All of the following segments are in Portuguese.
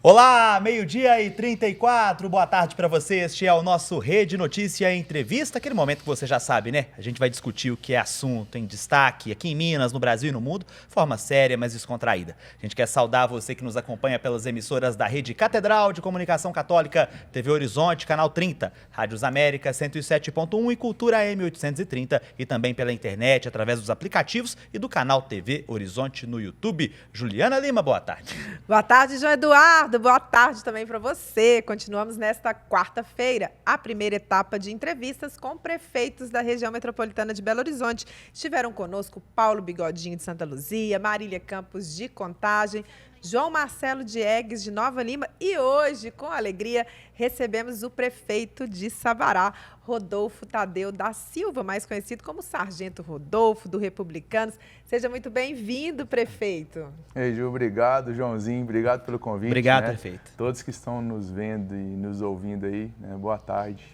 Olá, meio-dia e 34, boa tarde para você. Este é o nosso Rede Notícia Entrevista, aquele momento que você já sabe, né? A gente vai discutir o que é assunto em destaque aqui em Minas, no Brasil e no mundo, de forma séria, mas descontraída. A gente quer saudar você que nos acompanha pelas emissoras da Rede Catedral de Comunicação Católica, TV Horizonte, Canal 30, Rádios América 107.1 e Cultura AM 830 e também pela internet, através dos aplicativos e do canal TV Horizonte no YouTube. Juliana Lima, boa tarde. Boa tarde, João Eduardo. Boa tarde também para você. Continuamos nesta quarta-feira a primeira etapa de entrevistas com prefeitos da região metropolitana de Belo Horizonte. Estiveram conosco Paulo Bigodinho de Santa Luzia, Marília Campos de Contagem, João Marcelo Diegues de Nova Lima e hoje, com alegria, recebemos o prefeito de Sabará, Rodolfo Tadeu da Silva, mais conhecido como Sargento Rodolfo, do Republicanos. Seja muito bem-vindo, prefeito. Ei, Ju, obrigado, Joãozinho, obrigado pelo convite. Obrigado, prefeito. Todos que estão nos vendo e nos ouvindo aí, né? Boa tarde.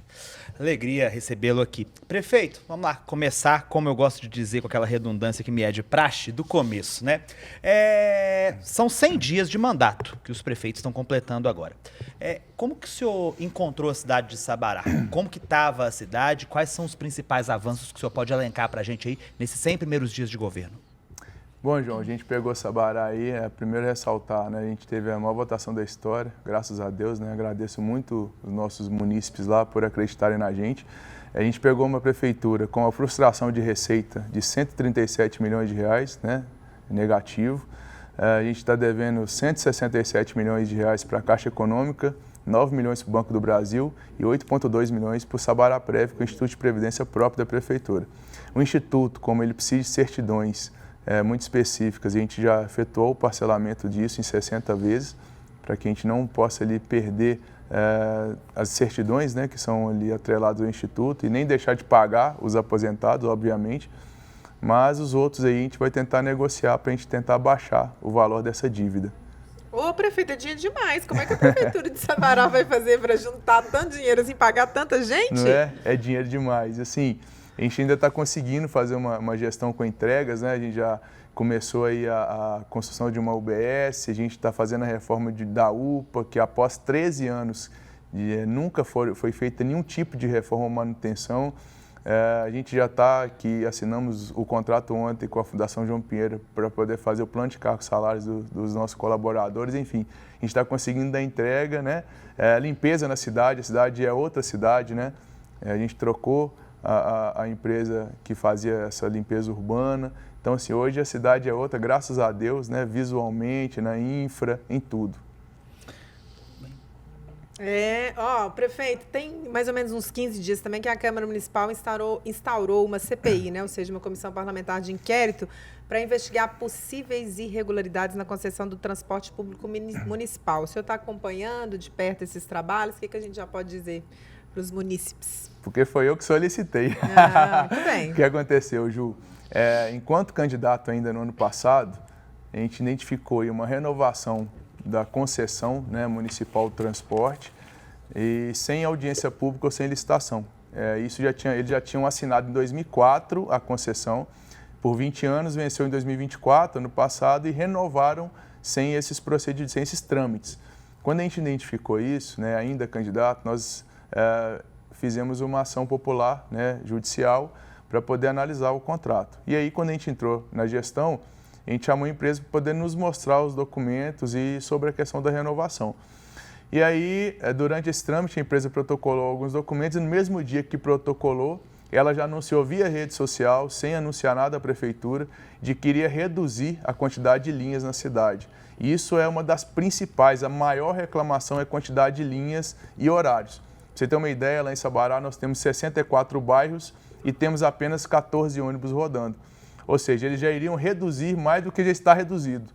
Alegria recebê-lo aqui. Prefeito, vamos lá, começar, como eu gosto de dizer, com aquela redundância que me é de praxe, do começo, né? São 100 dias de mandato que os prefeitos estão completando agora. Como que o senhor encontrou a cidade de Sabará? Como que estava a cidade? Quais são os principais avanços que o senhor pode elencar para a gente aí nesses 100 primeiros dias de governo? Bom, João, a gente pegou Sabará aí, primeiro ressaltar, né? A gente teve a maior votação da história, graças a Deus, né? Agradeço muito os nossos munícipes lá por acreditarem na gente. A gente pegou uma prefeitura com a frustração de receita de 137 milhões de reais, né? Negativo. A gente está devendo 167 milhões de reais para a Caixa Econômica, 9 milhões para o Banco do Brasil e 8,2 milhões para o Sabará Prev, que é o Instituto de Previdência próprio da Prefeitura. O Instituto, como ele precisa de certidões muito específicas, e a gente já efetuou o parcelamento disso em 60 vezes, para que a gente não possa ali perder as certidões, né, que são ali atreladas ao Instituto, e nem deixar de pagar os aposentados, obviamente, mas os outros aí a gente vai tentar negociar para a gente tentar baixar o valor dessa dívida. Ô, prefeito, é dinheiro demais. Como é que a prefeitura de Sabará vai fazer para juntar tanto dinheiro assim, pagar tanta gente? Não é? É dinheiro demais. Assim, a gente ainda está conseguindo fazer uma gestão com entregas, né? A gente já começou aí a construção de uma UBS, a gente está fazendo a reforma da UPA, que após 13 anos nunca foi feita nenhum tipo de reforma ou manutenção. A gente já está aqui, assinamos o contrato ontem com a Fundação João Pinheiro para poder fazer o plano de cargos e salários dos nossos colaboradores, enfim, a gente está conseguindo dar entrega, né? Limpeza na cidade, a cidade é outra cidade, né? A gente trocou a empresa que fazia essa limpeza urbana, então assim, hoje a cidade é outra, graças a Deus, né? Visualmente, na infra, em tudo. Prefeito, tem mais ou menos uns 15 dias também que a Câmara Municipal instaurou uma CPI, né? Ou seja, uma comissão parlamentar de inquérito para investigar possíveis irregularidades na concessão do transporte público municipal. O senhor está acompanhando de perto esses trabalhos? O que a gente já pode dizer para os munícipes? Porque foi eu que solicitei. Muito bem. O que aconteceu, Ju? Enquanto candidato ainda no ano passado, a gente identificou aí uma renovação da concessão, né, municipal do transporte e sem audiência pública ou sem licitação. Eles já tinham assinado em 2004 a concessão, por 20 anos, venceu em 2024, ano passado, e renovaram sem esses procedimentos, sem esses trâmites. Quando a gente identificou isso, né, ainda candidato, nós fizemos uma ação popular, né, judicial para poder analisar o contrato. E aí, quando a gente entrou na gestão, a gente chamou a empresa para poder nos mostrar os documentos e sobre a questão da renovação. E aí, durante esse trâmite, a empresa protocolou alguns documentos e no mesmo dia que protocolou, ela já anunciou via rede social, sem anunciar nada à prefeitura, de que iria reduzir a quantidade de linhas na cidade. E isso é uma das principais, a maior reclamação é a quantidade de linhas e horários. Pra você ter uma ideia, lá em Sabará nós temos 64 bairros e temos apenas 14 ônibus rodando. Ou seja, eles já iriam reduzir mais do que já está reduzido.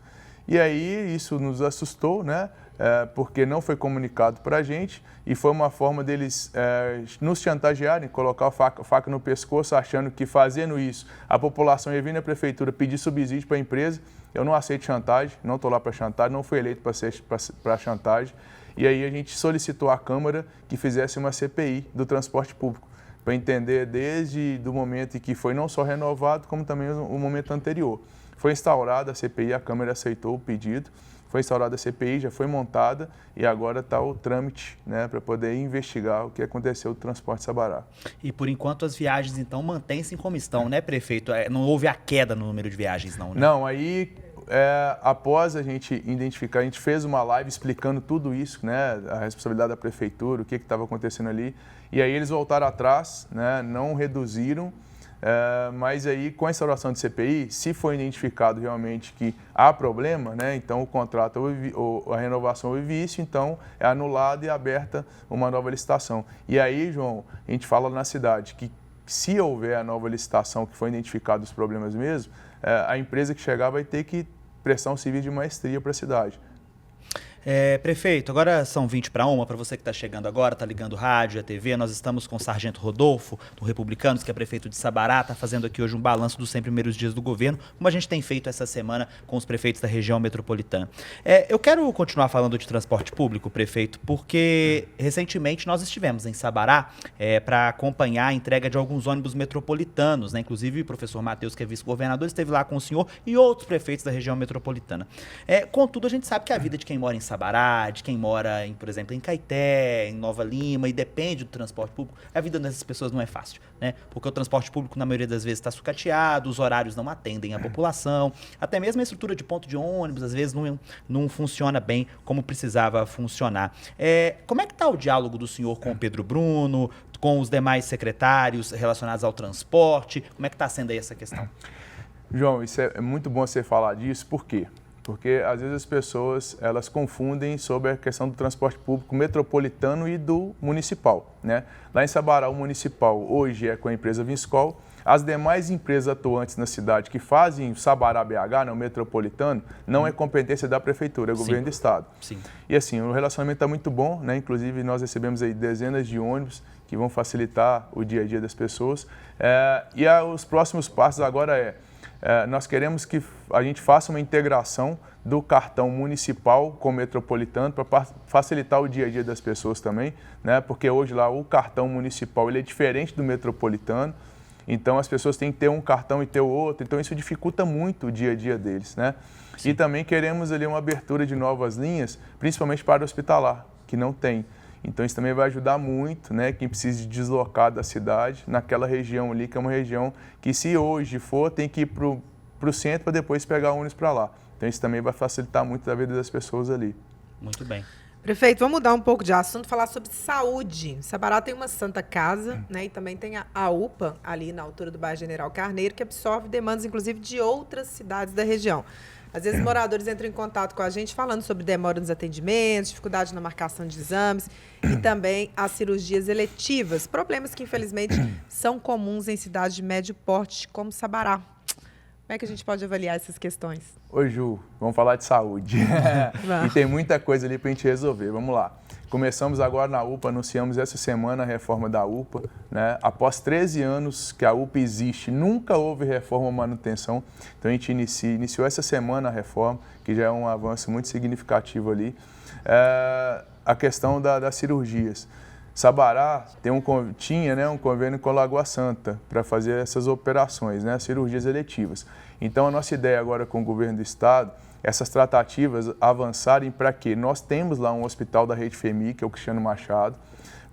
E aí isso nos assustou, né? Porque não foi comunicado para a gente e foi uma forma deles nos chantagearem, colocar a faca no pescoço, achando que fazendo isso a população ia vir na prefeitura pedir subsídio para a empresa. Eu não aceito chantagem, não estou lá para chantagem, não fui eleito para chantagem. E aí a gente solicitou à Câmara que fizesse uma CPI do transporte público, para entender desde o momento em que foi não só renovado, como também o momento anterior. Foi instaurada a CPI, a Câmara aceitou o pedido foi instaurada a CPI, já foi montada e agora está o trâmite, né, para poder investigar o que aconteceu do transporte Sabará. E por enquanto as viagens, então, mantêm-se como estão, né, prefeito? Não houve a queda no número de viagens, não, né? Não, aí após a gente identificar, a gente fez uma live explicando tudo isso, né, a responsabilidade da prefeitura, o que estava acontecendo ali, e aí eles voltaram atrás, né, não reduziram. Mas aí, com a instauração de CPI, se for identificado realmente que há problema, né, então o contrato, a renovação houve vício, então é anulado e aberta uma nova licitação. E aí, João, a gente fala na cidade que se houver a nova licitação, que foi identificado os problemas mesmo, a empresa que chegar vai ter que prestar um serviço de maestria para a cidade. Prefeito, agora são 20 para 1, para você que está chegando agora, está ligando o rádio, a TV, nós estamos com o Sargento Rodolfo, do Republicanos, que é prefeito de Sabará, está fazendo aqui hoje um balanço dos 100 primeiros dias do governo, como a gente tem feito essa semana com os prefeitos da região metropolitana. Eu quero continuar falando de transporte público, prefeito, porque recentemente nós estivemos em Sabará para acompanhar a entrega de alguns ônibus metropolitanos, né? Inclusive o professor Matheus, que é vice-governador, esteve lá com o senhor e outros prefeitos da região metropolitana. Contudo, a gente sabe que a vida de quem mora em Sabará, de quem mora, por exemplo, em Caeté, em Nova Lima e depende do transporte público, a vida dessas pessoas não é fácil, né? Porque o transporte público, na maioria das vezes, está sucateado, os horários não atendem a população, até mesmo a estrutura de ponto de ônibus, às vezes, não funciona bem como precisava funcionar. Como é que está o diálogo do senhor com o Pedro Bruno, com os demais secretários relacionados ao transporte? Como é que está sendo aí essa questão? João, isso é muito bom você falar disso, por quê? Porque às vezes as pessoas elas confundem sobre a questão do transporte público metropolitano e do municipal, né? Lá em Sabará, o municipal hoje é com a empresa Vinscol. As demais empresas atuantes na cidade que fazem Sabará BH, o metropolitano, não é competência da prefeitura, é governo do estado. Sim. E assim, o relacionamento está muito bom, né? Inclusive nós recebemos aí dezenas de ônibus que vão facilitar o dia a dia das pessoas. Os próximos passos agora nós queremos que a gente faça uma integração do cartão municipal com o metropolitano para facilitar o dia a dia das pessoas também, né? Porque hoje lá o cartão municipal ele é diferente do metropolitano, então as pessoas têm que ter um cartão e ter o outro, então isso dificulta muito o dia a dia deles, né? Sim. E também queremos ali uma abertura de novas linhas, principalmente para o hospitalar, que não tem. Então isso também vai ajudar muito, né, quem precisa de deslocar da cidade, naquela região ali, que é uma região que se hoje for, tem que ir para o centro para depois pegar ônibus para lá. Então isso também vai facilitar muito a vida das pessoas ali. Muito bem. Prefeito, vamos mudar um pouco de assunto, falar sobre saúde. Sabará tem uma Santa Casa, né, e também tem a UPA, ali na altura do bairro General Carneiro, que absorve demandas, inclusive, de outras cidades da região. Às vezes, moradores entram em contato com a gente falando sobre demora nos atendimentos, dificuldade na marcação de exames e também as cirurgias eletivas. Problemas que, infelizmente, são comuns em cidades de médio porte, como Sabará. Como é que a gente pode avaliar essas questões? Oi, Ju, vamos falar de saúde. E tem muita coisa ali para a gente resolver. Vamos lá. Começamos agora na UPA, anunciamos essa semana a reforma da UPA, né? Após 13 anos que a UPA existe, nunca houve reforma ou manutenção. Então a gente iniciou essa semana a reforma, que já é um avanço muito significativo ali. A questão das cirurgias. Sabará tinha um convênio com a Lagoa Santa para fazer essas operações, né? Cirurgias eletivas. Então a nossa ideia agora com o governo do estado, essas tratativas avançarem para que nós temos lá um hospital da rede FEMI, que é o Cristiano Machado,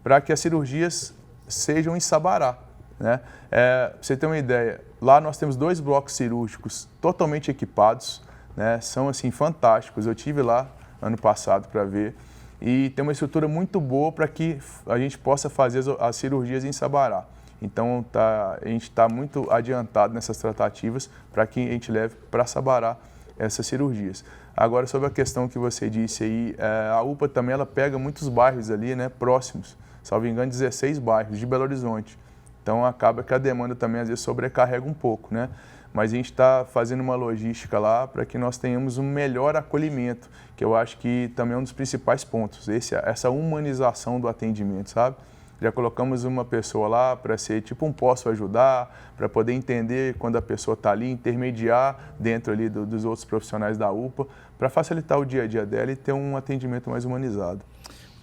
para que as cirurgias sejam em Sabará, né? Pra você ter uma ideia, lá nós temos 2 blocos cirúrgicos totalmente equipados, né? São assim fantásticos, eu tive lá ano passado para ver, e tem uma estrutura muito boa para que a gente possa fazer as cirurgias em Sabará. Então a gente está muito adiantado nessas tratativas para que a gente leve para Sabará essas cirurgias. Agora, sobre a questão que você disse aí, a UPA também ela pega muitos bairros ali, né, próximos, salvo engano, 16 bairros de Belo Horizonte. Então, acaba que a demanda também, às vezes, sobrecarrega um pouco, né? Mas a gente está fazendo uma logística lá para que nós tenhamos um melhor acolhimento, que eu acho que também é um dos principais pontos, essa humanização do atendimento, sabe? Já colocamos uma pessoa lá para ser tipo um posso ajudar, para poder entender quando a pessoa está ali, intermediar dentro ali dos outros profissionais da UPA, para facilitar o dia a dia dela e ter um atendimento mais humanizado.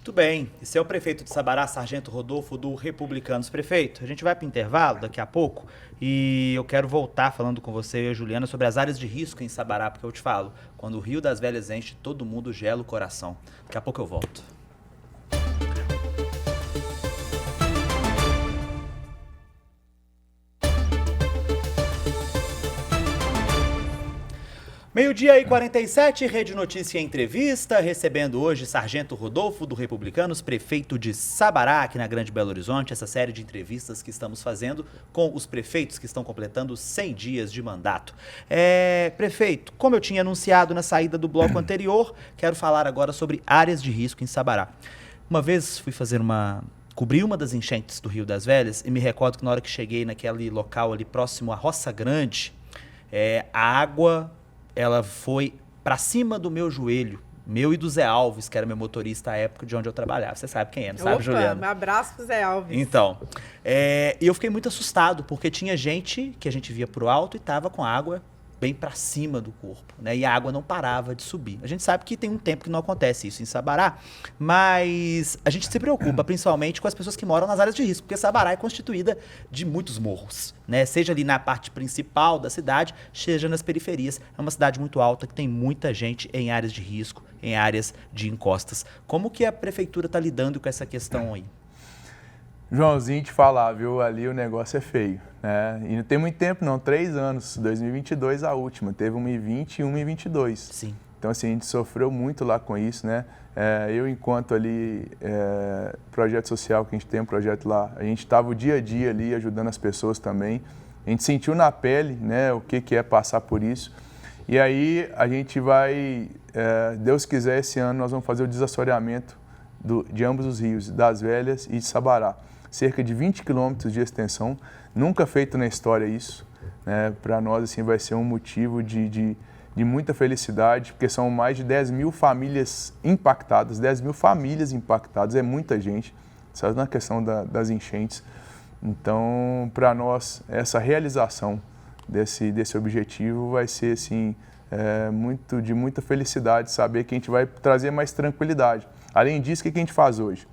Muito bem. Esse é o prefeito de Sabará, Sargento Rodolfo, do Republicanos. Prefeito, a gente vai para o intervalo daqui a pouco e eu quero voltar falando com você e a Juliana sobre as áreas de risco em Sabará, porque eu te falo, quando o Rio das Velhas enche, todo mundo gela o coração. Daqui a pouco eu volto. Meio-dia e 47, Rede Notícia Entrevista, recebendo hoje Sargento Rodolfo, do Republicanos, prefeito de Sabará, aqui na Grande Belo Horizonte, essa série de entrevistas que estamos fazendo com os prefeitos que estão completando 100 dias de mandato. Prefeito, como eu tinha anunciado na saída do bloco anterior, quero falar agora sobre áreas de risco em Sabará. Uma vez fui cobri uma das enchentes do Rio das Velhas e me recordo que na hora que cheguei naquele local ali próximo à Roça Grande, a água... ela foi para cima do meu joelho, meu e do Zé Alves, que era meu motorista à época de onde eu trabalhava. Você sabe quem é, não sabe, Juliana? Um abraço pro Zé Alves. Então, e eu fiquei muito assustado, porque tinha gente que a gente via pro alto e tava com água bem para cima do corpo, né? E a água não parava de subir. A gente sabe que tem um tempo que não acontece isso em Sabará, mas a gente se preocupa principalmente com as pessoas que moram nas áreas de risco, porque Sabará é constituída de muitos morros, né? Seja ali na parte principal da cidade, seja nas periferias. É uma cidade muito alta que tem muita gente em áreas de risco, em áreas de encostas. Como que a prefeitura está lidando com essa questão aí? Joãozinho, te falar, viu? Ali o negócio é feio, né? E não tem muito tempo não, 3 anos, 2022 a última, teve uma em 20 e uma em 22. Sim. Então, assim, a gente sofreu muito lá com isso, né? Eu, enquanto ali, projeto social, que a gente tem um projeto lá, a gente estava o dia a dia ali ajudando as pessoas também. A gente sentiu na pele, né, o que é passar por isso. E aí a gente vai, Deus quiser, esse ano nós vamos fazer o desassoreamento de ambos os rios, das Velhas e de Sabará. Cerca de 20 quilômetros de extensão, nunca feito na história isso, né? Para nós, assim, vai ser um motivo de muita felicidade, porque são mais de 10 mil famílias impactadas, 10 mil famílias impactadas, é muita gente, sabe, na questão das enchentes. Então, para nós, essa realização desse objetivo vai ser, assim, de muita felicidade, saber que a gente vai trazer mais tranquilidade. Além disso, o que a gente faz hoje?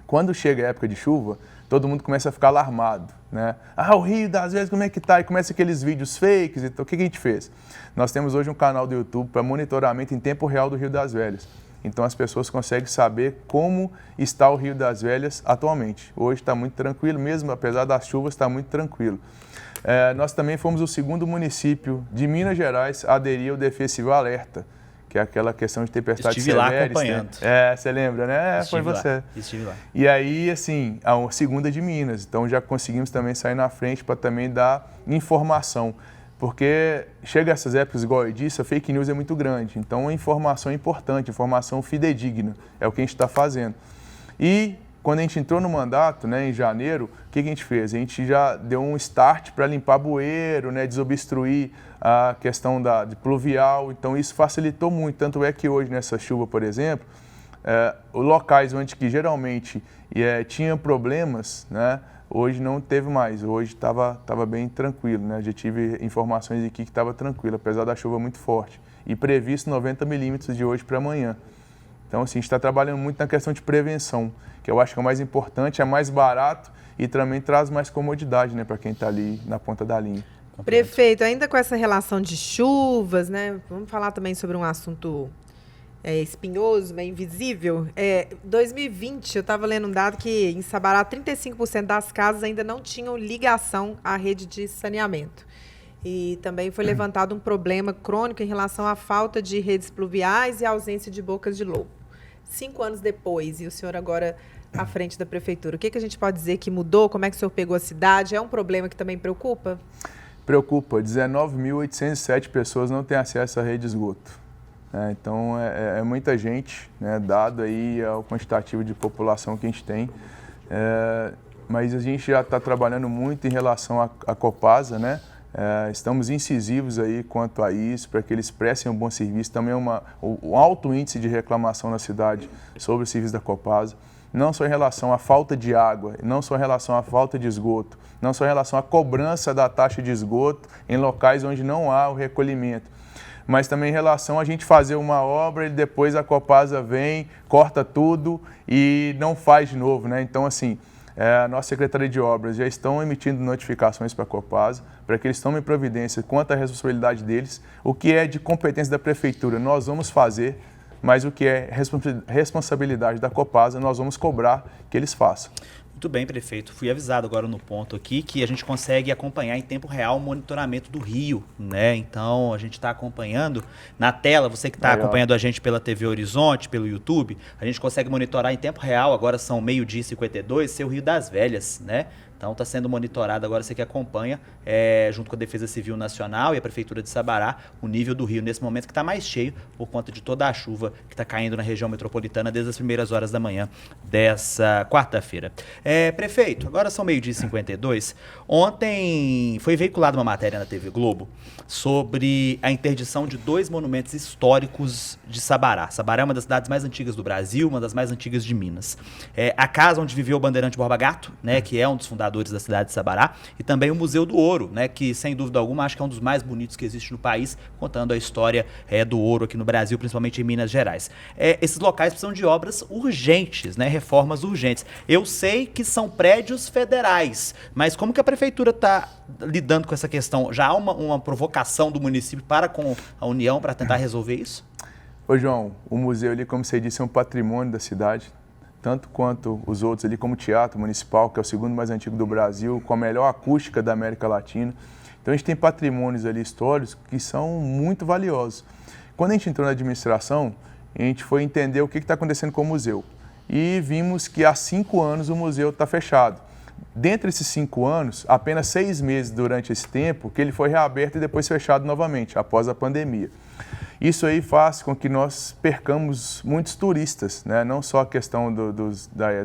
Quando chega a época de chuva, todo mundo começa a ficar alarmado, né? O Rio das Velhas, como é que tá? E começa aqueles vídeos fakes. Então, o que a gente fez? Nós temos hoje um canal do YouTube para monitoramento em tempo real do Rio das Velhas. Então, as pessoas conseguem saber como está o Rio das Velhas atualmente. Hoje está muito tranquilo, mesmo apesar das chuvas, está muito tranquilo. Nós também fomos o segundo município de Minas Gerais a aderir ao Defensivo Alerta, que é aquela questão de tempestades severas. Estive lá acompanhando. Né? Você lembra, né? Foi você. Estive lá. E aí, assim, a segunda de Minas. Então, já conseguimos também sair na frente para também dar informação. Porque chega essas épocas, igual eu disse, a fake news é muito grande. Então, a informação é importante, informação fidedigna. É o que a gente está fazendo. E quando a gente entrou no mandato, né, em janeiro, o que a gente fez? A gente já deu um start para limpar bueiro, né, desobstruir a questão de pluvial. Então, isso facilitou muito. Tanto é que hoje, nessa chuva, por exemplo, os locais onde que geralmente tinha problemas, né, hoje não teve mais. Hoje estava bem tranquilo, né? Já tive informações aqui que estava tranquilo, apesar da chuva muito forte. E previsto 90 milímetros de hoje para amanhã. Então, assim, a gente está trabalhando muito na questão de prevenção, que eu acho que é o mais importante, é mais barato e também traz mais comodidade, né, para quem está ali na ponta da linha. Prefeito, ainda com essa relação de chuvas, né, vamos falar também sobre um assunto espinhoso, meio invisível. 2020, eu estava lendo um dado que em Sabará 35% das casas ainda não tinham ligação à rede de saneamento. E também foi levantado um problema crônico em relação à falta de redes pluviais e a ausência de bocas de lobo. 5 anos depois, e o senhor agora à frente da prefeitura, o que a gente pode dizer que mudou? Como é que o senhor pegou a cidade? É um problema que também preocupa? Preocupa. 19.807 pessoas não têm acesso à rede de esgoto. Então, é muita gente, né, dado aí o quantitativo de população que a gente tem. Mas a gente já está trabalhando muito em relação à Copasa, né? Estamos incisivos aí quanto a isso, para que eles prestem um bom serviço. Também um alto índice de reclamação na cidade sobre o serviço da Copasa, não só em relação à falta de água, não só em relação à falta de esgoto, não só em relação à cobrança da taxa de esgoto em locais onde não há o recolhimento. mas também em relação a gente fazer uma obra e depois a Copasa vem, corta tudo e não faz de novo, né? Então, assim, a nossa Secretaria de Obras já estão emitindo notificações para a Copasa, para que eles tomem providência quanto à responsabilidade deles. O que é de competência da Prefeitura, nós vamos fazer, mas o que é responsabilidade da Copasa, nós vamos cobrar que eles façam. Muito bem, prefeito. Fui avisado agora no ponto aqui que a gente consegue acompanhar em tempo real o monitoramento do rio, né? Então, a gente está acompanhando na tela, você que está acompanhando a gente pela TV Horizonte, pelo YouTube, a gente consegue monitorar em tempo real, agora são 12h52, seu Rio das Velhas, né? Então está sendo monitorado agora, você que acompanha, junto com a Defesa Civil Nacional e a Prefeitura de Sabará, o nível do rio nesse momento que está mais cheio por conta de toda a chuva que está caindo na região metropolitana desde as primeiras horas da manhã dessa quarta-feira. Prefeito, agora são 12h52. Ontem foi veiculada uma matéria na TV Globo sobre a interdição de 2 monumentos históricos de Sabará. Sabará é uma das cidades mais antigas do Brasil, uma das mais antigas de Minas. A casa onde viveu o Bandeirante Borba Gato, né, que é um dos fundadores da cidade de Sabará, e também o Museu do Ouro, né, que sem dúvida alguma acho que é um dos mais bonitos que existe no país, contando a história do ouro aqui no Brasil, principalmente em Minas Gerais. Esses locais precisam de obras urgentes, né, reformas urgentes. Eu sei que são prédios federais, mas como que a Prefeitura está lidando com essa questão? Já há uma provocação do município para com a União para tentar resolver isso? Ô João, o museu ali, como você disse, é um patrimônio da cidade, tanto quanto os outros ali, como o Teatro Municipal, que é o segundo mais antigo do Brasil, com a melhor acústica da América Latina. Então a gente tem patrimônios ali históricos que são muito valiosos. Quando a gente entrou na administração, a gente foi entender o que está acontecendo com o museu. E vimos que há 5 anos o museu está fechado. Dentre esses 5 anos, apenas 6 meses durante esse tempo que ele foi reaberto e depois fechado novamente, após a pandemia. Isso aí faz com que nós percamos muitos turistas, né? Não só a questão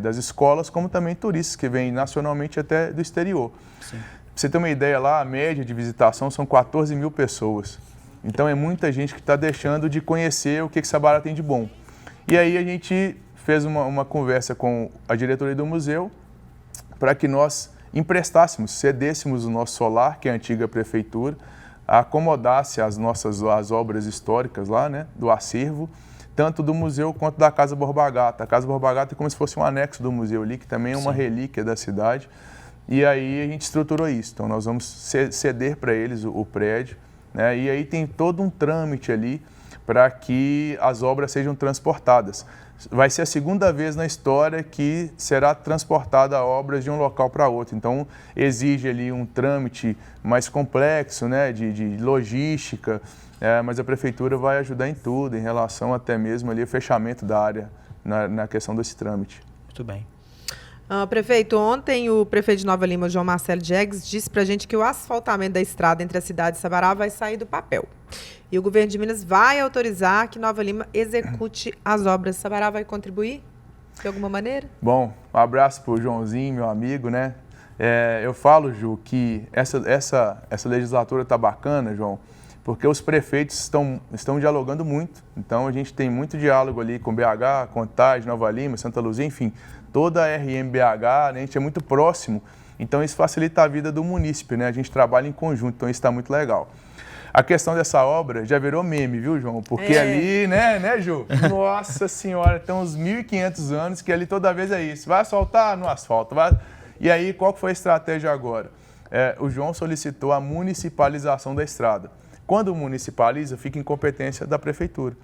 das escolas, como também turistas que vêm nacionalmente até do exterior. Sim. Pra você ter uma ideia lá, a média de visitação são 14 mil pessoas. Então é muita gente que está deixando de conhecer o que Sabará tem de bom. E aí a gente fez uma conversa com a diretoria do museu para que nós emprestássemos, cedêssemos o nosso solar, que é a antiga prefeitura, acomodasse as obras históricas lá, né, do acervo, tanto do museu quanto da Casa Borba Gato. A Casa Borba Gato é como se fosse um anexo do museu ali, que também é uma relíquia da cidade. E aí a gente estruturou isso. Então nós vamos ceder para eles o prédio, né, e aí tem todo um trâmite ali para que as obras sejam transportadas. Vai ser a segunda vez na história que será transportada obras de um local para outro. Então, exige ali um trâmite mais complexo, né, de logística, mas a Prefeitura vai ajudar em tudo, em relação até mesmo ali ao fechamento da área na questão desse trâmite. Muito bem. Prefeito, ontem o prefeito de Nova Lima, João Marcelo Diegues, disse para a gente que o asfaltamento da estrada entre a cidade e Sabará vai sair do papel. E o governo de Minas vai autorizar que Nova Lima execute as obras. Sabará vai contribuir de alguma maneira? Bom, um abraço para o Joãozinho, meu amigo, né? Eu falo, Ju, que essa legislatura está bacana, João, porque os prefeitos estão dialogando muito. Então, a gente tem muito diálogo ali com BH, Contagem, Nova Lima, Santa Luzia, enfim, toda a RMBH, né? A gente é muito próximo. Então, isso facilita a vida do munícipe, né? A gente trabalha em conjunto, então isso está muito legal. A questão dessa obra já virou meme, viu, João? Porque ali, né, Ju? Nossa Senhora, tem uns 1.500 anos que ali toda vez é isso. Vai asfaltar? No asfalto. E aí, qual foi a estratégia agora? O João solicitou a municipalização da estrada. Quando municipaliza, fica em competência da Prefeitura.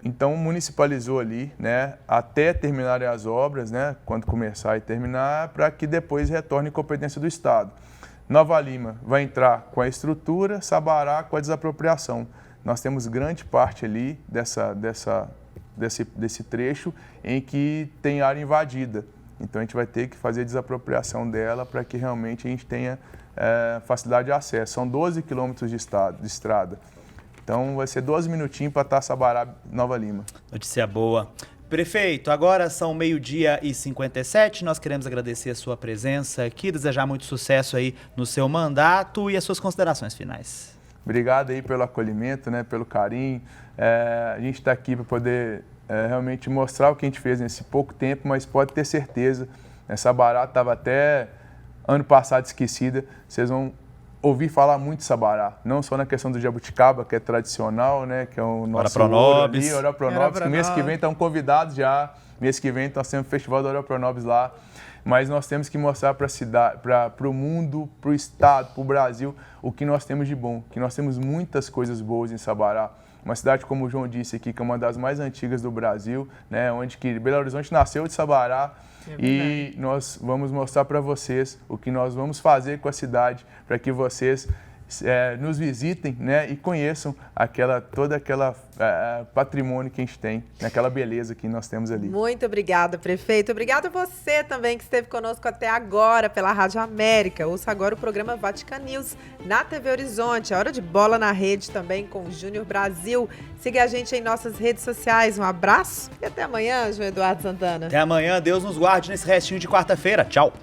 Então, municipalizou ali, né, até terminarem as obras, né, quando começar e terminar, para que depois retorne em competência do Estado. Nova Lima vai entrar com a estrutura, Sabará com a desapropriação. Nós temos grande parte ali desse trecho em que tem área invadida. Então a gente vai ter que fazer a desapropriação dela para que realmente a gente tenha facilidade de acesso. São 12 quilômetros de estrada. Então vai ser 12 minutinhos para estar Sabará, Nova Lima. Notícia boa. Prefeito, agora são 12h57, nós queremos agradecer a sua presença aqui, desejar muito sucesso aí no seu mandato e as suas considerações finais. Obrigado aí pelo acolhimento, né, pelo carinho. A gente está aqui para poder realmente mostrar o que a gente fez nesse pouco tempo, mas pode ter certeza, essa Sabará estava até ano passado esquecida, vocês vão ouvi falar muito de Sabará, não só na questão do jabuticaba, que é tradicional, né, que é o nosso Ora Pronobis, que mês que vem estão convidados já, mês que vem nós temos o Festival do Ora Pronobis lá, mas nós temos que mostrar para a cidade, para o mundo, para o estado, para o Brasil, o que nós temos de bom, que nós temos muitas coisas boas em Sabará. Uma cidade, como o João disse aqui, que é uma das mais antigas do Brasil, né, onde que Belo Horizonte nasceu de Sabará. E nós vamos mostrar para vocês o que nós vamos fazer com a cidade, para que vocês nos visitem, né, e conheçam todo aquele patrimônio que a gente tem, aquela beleza que nós temos ali. Muito obrigada, prefeito. Obrigada a você também que esteve conosco até agora pela Rádio América. Ouça agora o programa Vatican News na TV Horizonte. A hora de bola na rede também com o Júnior Brasil. Siga a gente em nossas redes sociais. Um abraço e até amanhã, João Eduardo Santana. Até amanhã. Deus nos guarde nesse restinho de quarta-feira. Tchau.